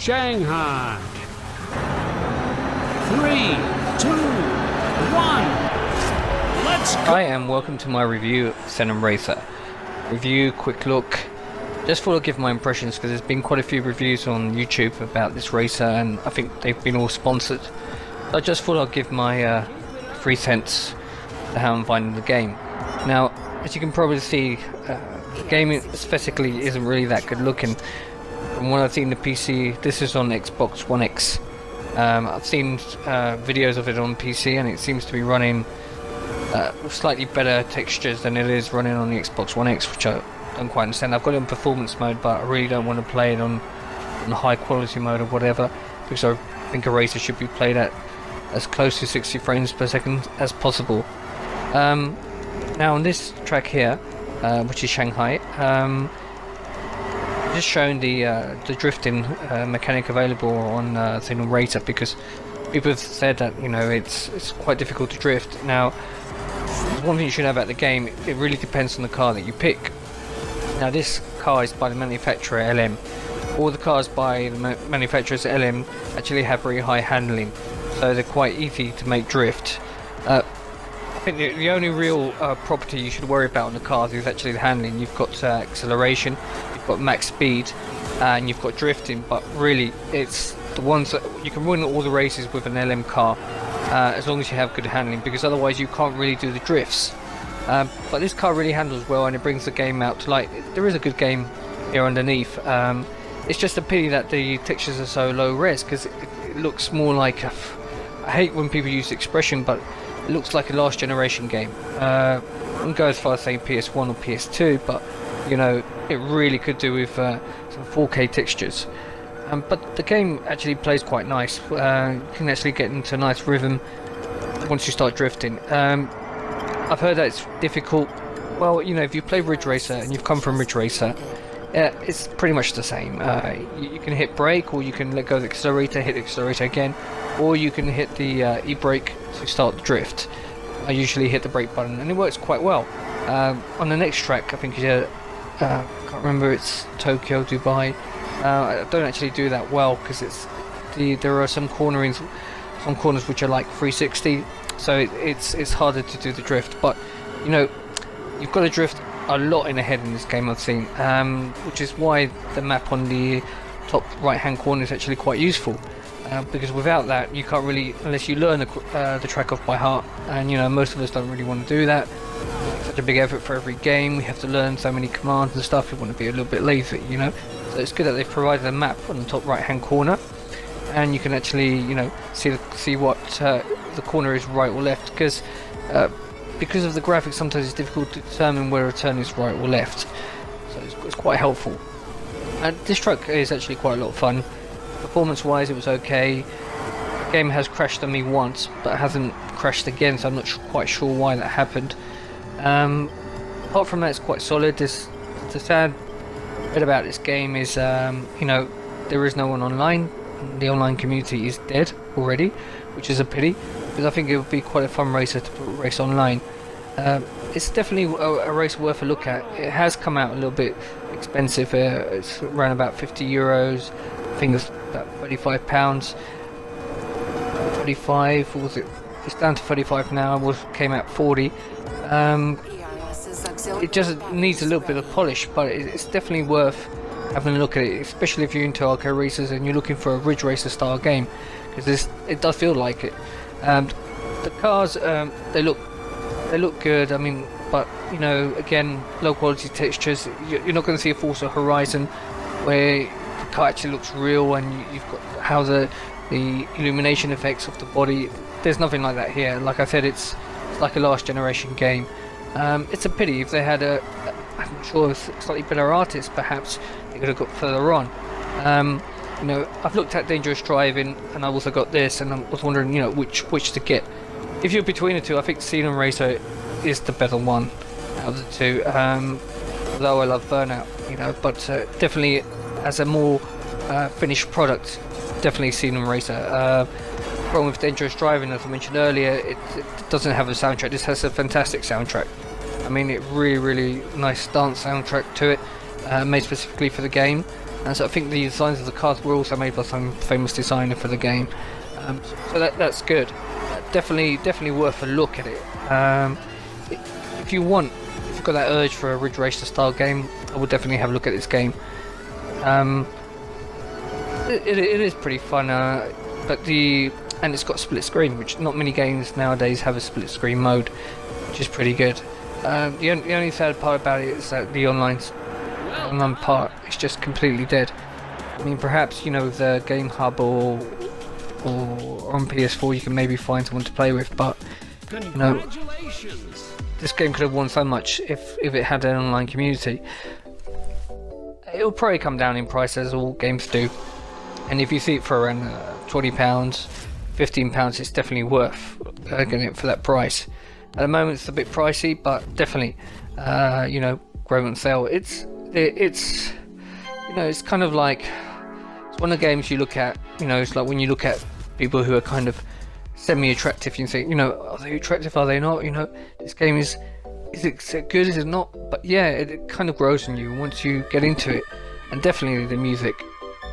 Shanghai. 3, 2, 1. Let's go. Hi and welcome to my review of Xenon Racer. Review, quick look. Just thought I'd give my impressions because there's been quite a few reviews on YouTube about this racer and I think they've been all sponsored. I just thought I'd give my 3 cents to how I'm finding the game. Now, as you can probably see, the game aesthetically isn't really that good looking. From what I've seen the PC, this is on Xbox One X. I've seen videos of it on PC and it seems to be running with slightly better textures than it is running on the Xbox One X, which I don't quite understand. I've got it in performance mode, but I really don't want to play it on high quality mode or whatever, because I think a racer should be played at as close to 60 frames per second as possible. Now on this track here, which is Shanghai, just showing the drifting mechanic available on Xenon Racer, because people have said that it's quite difficult to drift. Now, there's one thing you should know about the game: it really depends on the car that you pick. Now, this car is by the manufacturer LM. All the cars by the manufacturers LM actually have very high handling, so they're quite easy to make drift. I think the only real property you should worry about on the cars is actually the handling. You've got acceleration, you've got max speed, and you've got drifting, but really it's the ones that you can win all the races with an LM car as long as you have good handling, because otherwise you can't really do the drifts. But this car really handles well and it brings the game out to light. There is a good game here underneath. It's just a pity that the textures are so low res, because it looks more like I hate when people use the expression, but it looks like a last generation game. I wouldn't go as far as saying PS1 or PS2, but it really could do with some 4K textures. But the game actually plays quite nice. You can actually get into a nice rhythm once you start drifting. I've heard that it's difficult. Well, if you play Ridge Racer and you've come from Ridge Racer, it's pretty much the same. You can hit brake, or you can let go of the accelerator, hit the accelerator again, or you can hit the e-brake to start the drift. I usually hit the brake button and it works quite well. On the next track, I think I can't remember, it's Tokyo, Dubai. I don't actually do that well because there are some corners which are like 360, so it's harder to do the drift. But you've got to drift a lot in ahead in this game, I've seen, which is why the map on the top right hand corner is actually quite useful, because without that you can't really, unless you learn the track off by heart, and most of us don't really want to do that. It's such a big effort for every game. We have to learn so many commands and stuff. We want to be a little bit lazy, so it's good that they've provided a map on the top right hand corner, and you can actually see what the corner is, right or left, because of the graphics sometimes it's difficult to determine where a turn is right or left, so it's quite helpful. And this track is actually quite a lot of fun. Performance wise it was okay. The game has crashed on me once but hasn't crashed again, so I'm not quite sure why that happened. Apart from that, it's quite solid. The sad bit about this game is there is no one online. The online community is dead already, which is a pity, because I think it would be quite a fun racer to race online. It's definitely a race worth a look at. It has come out a little bit expensive. It's around about €50. I think it's about £35. 35, or was it? It's down to 35 now. It came out 40. It just needs a little bit of polish, but it's definitely worth having a look at it, especially if you're into arcade racers and you're looking for a Ridge Racer style game, because it does feel like it. The cars, they look good. I mean, but again, low quality textures. You're not going to see a Forza Horizon where the car actually looks real, and you've got how the illumination effects of the body. There's nothing like that here. Like I said, it's like a last generation game. It's a pity. If they had I'm sure, slightly better artists, perhaps they could have got further on. I've looked at Dangerous Driving, and I've also got this, and I was wondering, which to get. If you're between the two, I think Xenon Racer is the better one out of the two. Although I love Burnout, but definitely as a more finished product, definitely Xenon Racer. Problem with Dangerous Driving, as I mentioned earlier, it doesn't have a soundtrack. This has a fantastic soundtrack. I mean, it really nice dance soundtrack to it, made specifically for the game. And so I think the designs of the cars were also made by some famous designer for the game. So that's good. Definitely worth a look at it. If you've got that urge for a Ridge Racer style game, I would definitely have a look at this game. It is pretty fun, and it's got split screen, which not many games nowadays have a split screen mode, which is pretty good. The only sad part about it is that the online part is just completely dead. I mean, perhaps with the Game Hub or on PS4 you can maybe find someone to play with, but Congratulations. this game could have won so much if it had an online community. It'll probably come down in price as all games do, and if you see it for around £20, £15, it's definitely worth getting it for that price. At the moment it's a bit pricey, but definitely grow on sale. It's kind of like, it's one of the games you look at, it's like when you look at people who are kind of semi-attractive, you think, are they attractive, are they not? This game is it good, is it not? But yeah, it kind of grows on you once you get into it. And definitely the music,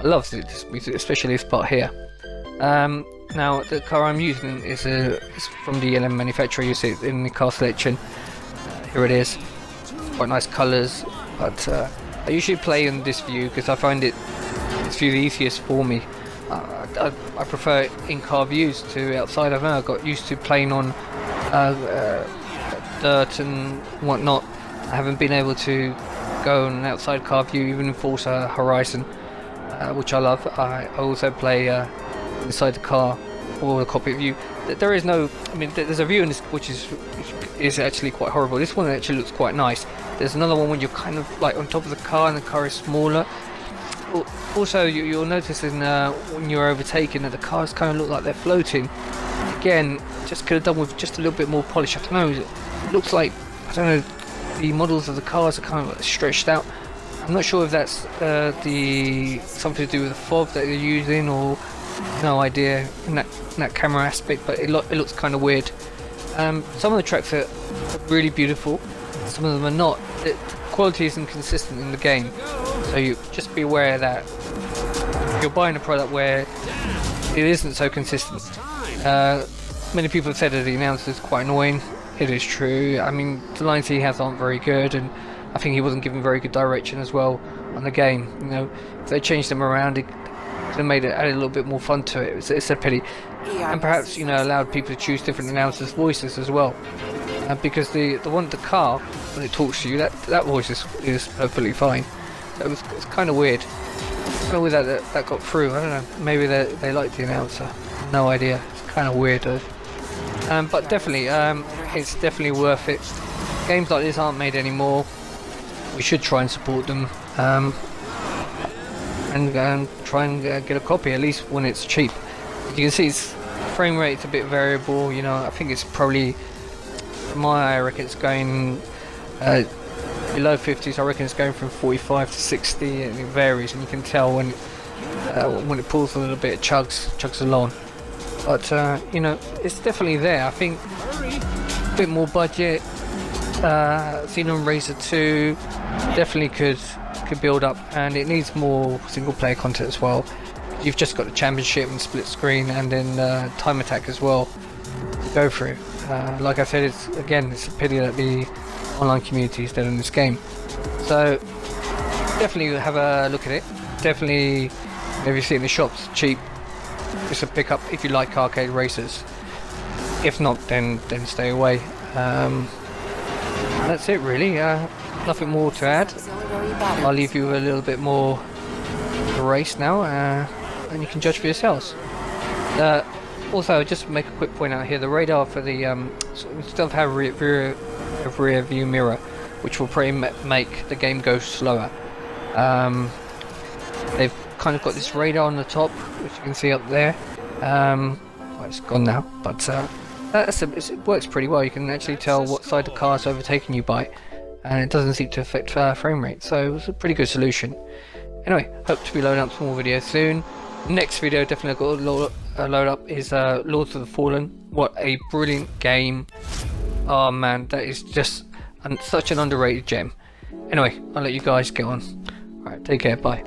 I love this music, especially this part here. Now the car I'm using is from the LM manufacturer. You see it in the car selection. Here it is. Quite nice colours, but I usually play in this view because I find this view the easiest for me. I prefer in-car views to outside. I don't know, I got used to playing on dirt and whatnot. I haven't been able to go on an outside car view, even in Forza Horizon, which I love. I also play inside the car or the cockpit view. There is no, there's a view in this which is actually quite horrible. This one actually looks quite nice. There's another one when you're kind of like on top of the car and the car is smaller. Also, you'll notice when you're overtaking that the cars kind of look like they're floating. Again, just could have done with just a little bit more polish. I don't know, it looks like, I don't know, the models of the cars are kind of stretched out. I'm not sure if that's something to do with the fog that they're using, or no idea in that camera aspect, but it looks kind of weird. Some of the tracks are really beautiful, some of them are not. The quality isn't consistent in the game, so you just be aware that if you're buying a product where it isn't so consistent. Many people have said that the announcer is quite annoying. It is true. The lines he has aren't very good, and I think he wasn't given very good direction as well on the game. If they changed them around, it could have added a little bit more fun to it. It's a pity, and perhaps allowed people to choose different announcers' voices as well. Because the one, the car, when it talks to you, that voice is perfectly fine. So it's kind of weird. I don't know that got through. I don't know. Maybe they liked the announcer. No idea. It's kind of weird though. But definitely, it's definitely worth it. Games like this aren't made anymore. We should try and support them, and try and get a copy at least when it's cheap. You can see its frame rate's a bit variable. I think it's probably, I reckon it's going below 50s. I reckon it's going from 45 to 60, and it varies, and you can tell when it pulls a little bit, it chugs along. But it's definitely there. I think a bit more budget. Xenon Racer 2 definitely could build up, and it needs more single player content as well. You've just got the championship and split screen, and then time attack as well to go through. Like I said, it's a pity that the online community is dead in this game. So definitely have a look at it. Definitely, if you see it in the shops, cheap. It's a pickup if you like arcade racers. If not, then stay away. That's it really. Nothing more to add. I'll leave you a little bit more the race now, and you can judge for yourselves. Also, just make a quick point out here: the radar for the still have a rear view mirror, which will probably make the game go slower. They've kind of got this radar on the top, which you can see up there. Well, it's gone now, but it works pretty well. You can actually tell what side the car's overtaking you by, and it doesn't seem to affect frame rate, so it's a pretty good solution. Anyway, hope to be loading up some more videos soon. Next video definitely got to load up is Lords of the Fallen. What a brilliant game. Oh man, that is just such an underrated gem. Anyway, I'll let you guys get on. Alright, take care, bye.